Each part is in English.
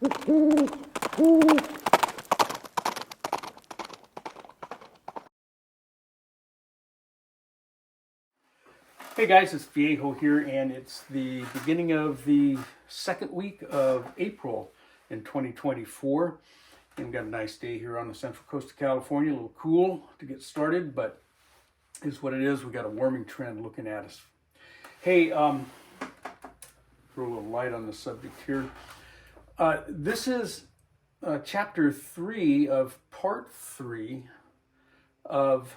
Hey guys, it's Viejo here, and it's the beginning of the second week of April in 2024. And we've got a nice day here on the central coast of California. A little cool to get started, but is what it is. We got a warming trend looking at us. Hey, throw a little light on the subject here. This is chapter 3 of part 3 of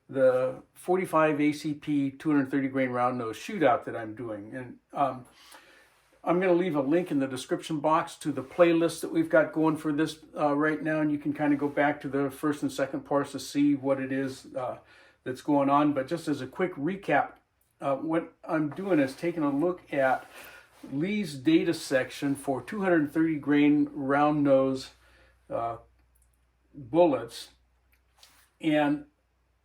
the 45 ACP 230 grain round nose shootout that I'm doing. And I'm going to leave a link in the description box to the playlist that we've got going for this right now. And you can kind of go back to the first and second parts to see what it is that's going on. But just as a quick recap, what I'm doing is taking a look at Lee's data section for 230 grain round nose bullets. And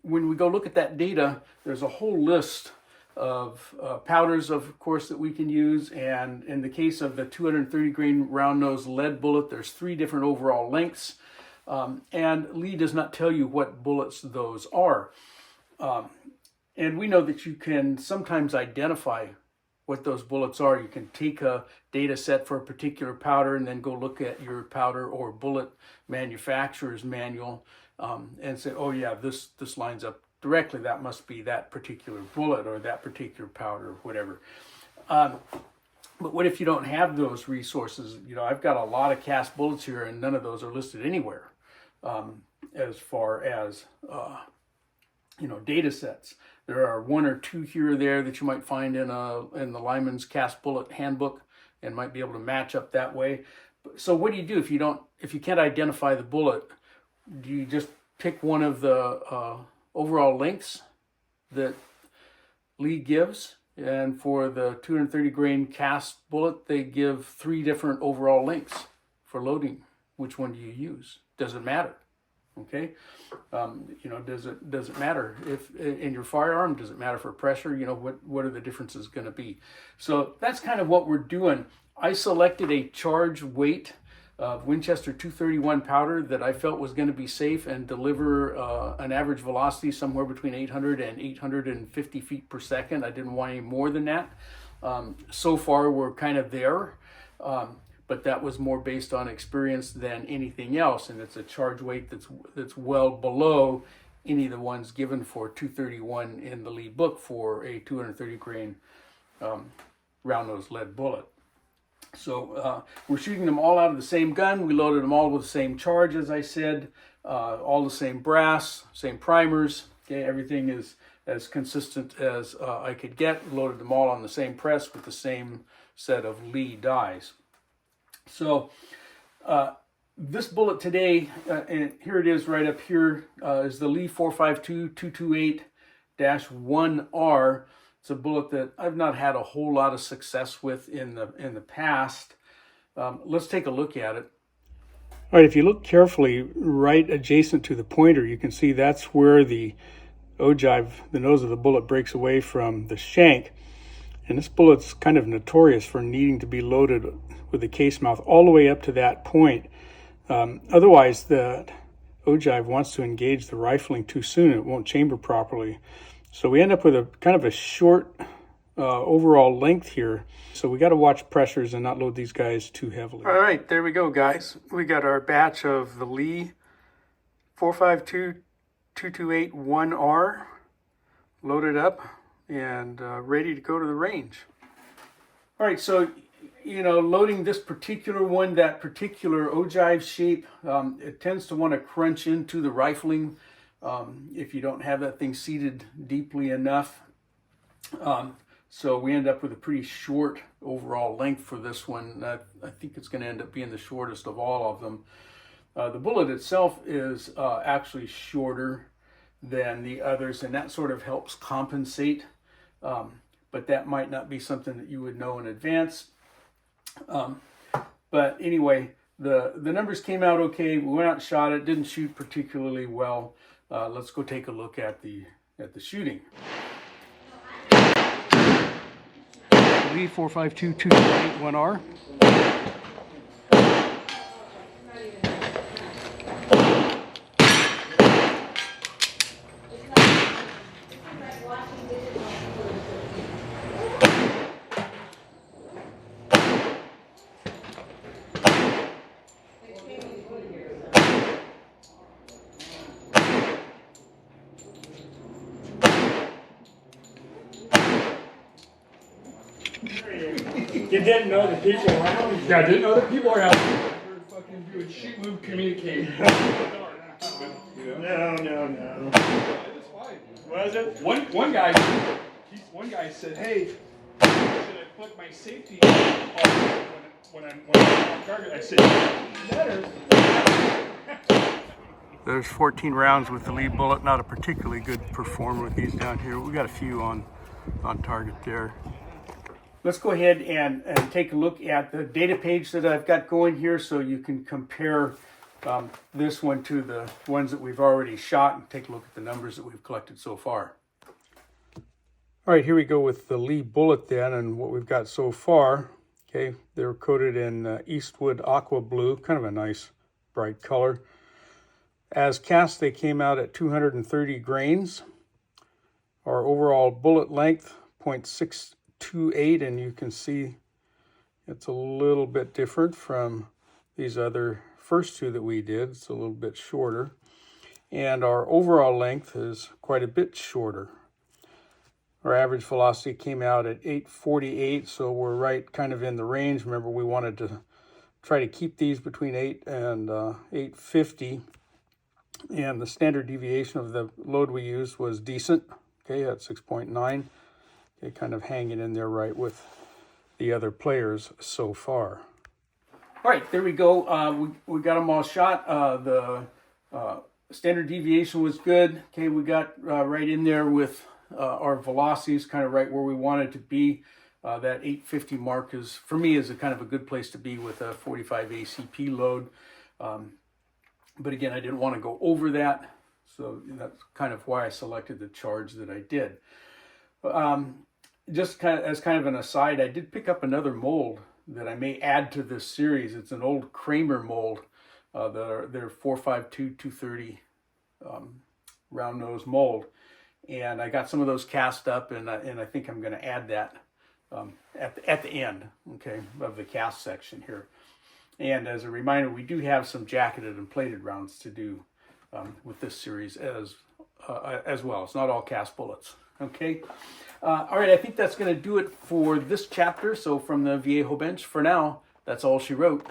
when we go look at that data, there's a whole list of powders, of course, that we can use. And in the case of the 230 grain round nose lead bullet, there's 3 different overall lengths. And Lee does not tell you what bullets those are. And we know that you can sometimes identify what those bullets are. You can take a data set for a particular powder and then go look at your powder or bullet manufacturer's manual and say, oh yeah, this lines up directly. That must be that particular bullet or that particular powder or whatever. But what if you don't have those resources? You know, I've got a lot of cast bullets here and none of those are listed anywhere as far as, data sets. There are 1 or 2 here or there that you might find in the Lyman's cast bullet handbook and might be able to match up that way. So what do you do if you can't identify the bullet? Do you just pick one of the overall lengths that Lee gives? And for the 230 grain cast bullet, they give 3 different overall lengths for loading. Which one do you use? Does it matter? Okay, does it matter if in your firearm? Does it matter for pressure? What are the differences going to be? So that's kind of what we're doing. I selected a charge weight of Winchester 231 powder that I felt was going to be safe and deliver an average velocity somewhere between 800 and 850 feet per second. I didn't want any more than that. So far, we're kind of there. But that was more based on experience than anything else, and it's a charge weight that's well below any of the ones given for 231 in the Lee book for a 230 grain round nose lead bullet. So we're shooting them all out of the same gun. We loaded them all with the same charge, as I said, all the same brass, same primers. Okay, everything is as consistent as I could get. Loaded them all on the same press with the same set of Lee dies. So this bullet today, and here it is right up here, is the Lee 452-228-1R. It's a bullet that I've not had a whole lot of success with in the past. Let's take a look at it. All right, if you look carefully right adjacent to the pointer, you can see that's where the ogive, the nose of the bullet, breaks away from the shank. And this bullet's kind of notorious for needing to be loaded with the case mouth all the way up to that point. Otherwise, the ogive wants to engage the rifling too soon. It won't chamber properly. So we end up with a kind of a short overall length here. So we got to watch pressures and not load these guys too heavily. All right, there we go, guys. We got our batch of the Lee 452-228-1R loaded up and ready to go to the range. All right, so loading this particular one, that particular ogive shape, it tends to want to crunch into the rifling if you don't have that thing seated deeply enough. So we end up with a pretty short overall length for this one. I think it's going to end up being the shortest of all of them. The bullet itself is actually shorter than the others, and that sort of helps compensate. But that might not be something that you would know in advance. But anyway, the numbers came out okay. We went out and shot it. Didn't shoot particularly well. Let's go take a look at the shooting. Lee 452-228-1R. You didn't know the people around? Yeah, I didn't know the people around. We're fucking doing shoot, move, communicate. No. Was it? One guy said, "Hey, should I put my safety on when I'm on target?" I said, "Better." There's 14 rounds with the lead bullet. Not a particularly good performer with these down here. We got a few on target there. Let's go ahead and take a look at the data page that I've got going here so you can compare this one to the ones that we've already shot and take a look at the numbers that we've collected so far. All right, here we go with the lead bullet then and what we've got so far. Okay, they're coated in Eastwood Aqua Blue, kind of a nice bright color. As cast, they came out at 230 grains. Our overall bullet length, 0.628, and you can see it's a little bit different from these other first two that we did. It's a little bit shorter. And our overall length is quite a bit shorter. Our average velocity came out at 848, so we're right kind of in the range. Remember, we wanted to try to keep these between 8 and 850. And the standard deviation of the load we used was decent. Okay, at 6.9. Okay, kind of hanging in there right with the other players so far. All right, there we go. We got them all shot. The standard deviation was good. Okay, we got right in there with our velocities, kind of right where we wanted to be. That 850 mark is, for me, is a kind of a good place to be with a 45 ACP load. But again, I didn't want to go over that. So that's kind of why I selected the charge that I did. Just kind of as kind of an aside, I did pick up another mold that I may add to this series. It's an old Kramer mold. They're 452-230 round nose mold. And I got some of those cast up, and I think I'm going to add that at the end, okay, of the cast section here. And as a reminder, we do have some jacketed and plated rounds to do with this series as well. It's not all cast bullets. Okay. All right. I think that's going to do it for this chapter. So from the Viejo bench, for now, that's all she wrote.